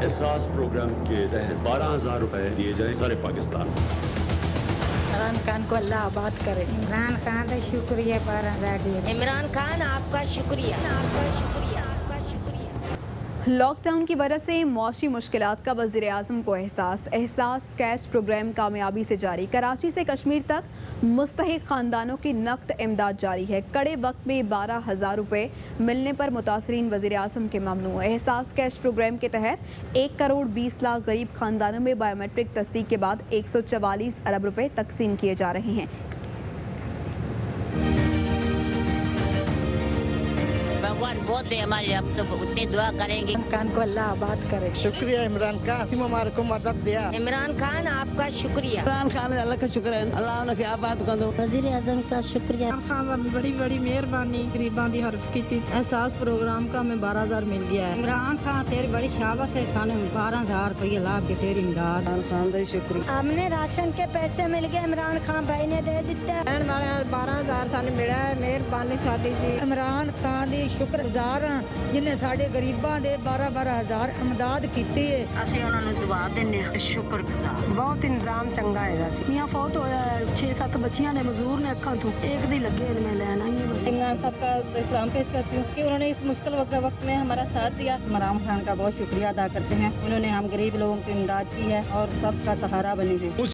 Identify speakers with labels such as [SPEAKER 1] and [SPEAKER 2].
[SPEAKER 1] एहसास प्रोग्राम के तहत 12,000 रुपए दिए जाए सारे पाकिस्तान।
[SPEAKER 2] इमरान खान को अल्लाह आबाद करे।
[SPEAKER 3] इमरान खान का शुक्रिया 12,000 दिए।
[SPEAKER 2] इमरान खान आपका शुक्रिया, आपका शुक्रिया, आपका शुक्रिया।
[SPEAKER 4] लॉकडाउन की वजह से मौशी मुश्किलात का वज़ीर आज़म को एहसास कैश प्रोग्राम कामयाबी से जारी। कराची से कश्मीर तक मुस्तहिक ख़ानदानों की नक़द इमदाद जारी है। कड़े वक्त में 12,000 रुपये मिलने पर मुतासरीन वज़ीर आज़म के ममनू। एहसास कैश प्रोग्राम के तहत 1 करोड़ 20 लाख गरीब ख़ानदानों में बायोमेट्रिक तस्दीक के बाद 144 अरब रुपये तकसीम किए जा रहे हैं।
[SPEAKER 5] भगवान बहुत है हमारे, हम सब उतनी दुआ करेंगे।
[SPEAKER 2] इमरान खान को अल्लाह आबाद करे।
[SPEAKER 6] शुक्रिया इमरान खान, हमारे को मदद दिया।
[SPEAKER 5] इमरान खान आपका शुक्रिया।
[SPEAKER 7] इमरान खान अल्लाह का शुक्र है, अल्लाह उन्हें आबाद कर दो।
[SPEAKER 3] वज़ीर आज़म का शुक्रिया।
[SPEAKER 8] इमरान खान बड़ी बड़ी मेहरबानी, गरीबां दी हरफ की थी। एहसास प्रोग्राम का हमें 12,000 मिल गया है।
[SPEAKER 3] इमरान खान तेरी बड़ी शाबाश है, साने 12,000 रुपये लाभ के तेरी इमदाद।
[SPEAKER 7] इमरान खान का शुक्रिया।
[SPEAKER 3] हमने राशन के पैसे मिल गए, इमरान खान भाई ने दे दिते।
[SPEAKER 8] 12,000 साने मिला है, मेहरबानी साडी जी।
[SPEAKER 3] इमरान खान दी शुक्रगुजार जिन्हें साढ़े गरीबां दे 12,000 इमदाद की है।
[SPEAKER 7] ਅਸੀਂ ਉਹਨਾਂ ਨੂੰ ਦੁਆ ਦਿੰਨੇ ਆ, ਸ਼ੁਕਰਗੁਜ਼ਾਰ। ਬਹੁਤ ਇੰਤਜ਼ਾਮ ਚੰਗਾ ਹੈਗਾ ਸੀ।
[SPEAKER 8] मियाँ फौत होया है, 6-7 बच्चियां ने मजदूर ने अखा तो एक दी लगे मैं लेना ही है बस।
[SPEAKER 9] इमरान साहब का सलाम पेश करती हूँ कि उन्होंने इस मुश्किल वक्त में हमारा साथ दिया। इमरान खान का बहुत शुक्रिया अदा करते हैं, उन्होंने हम गरीब लोगों की इमदाद की है और सबका सहारा बने हैं।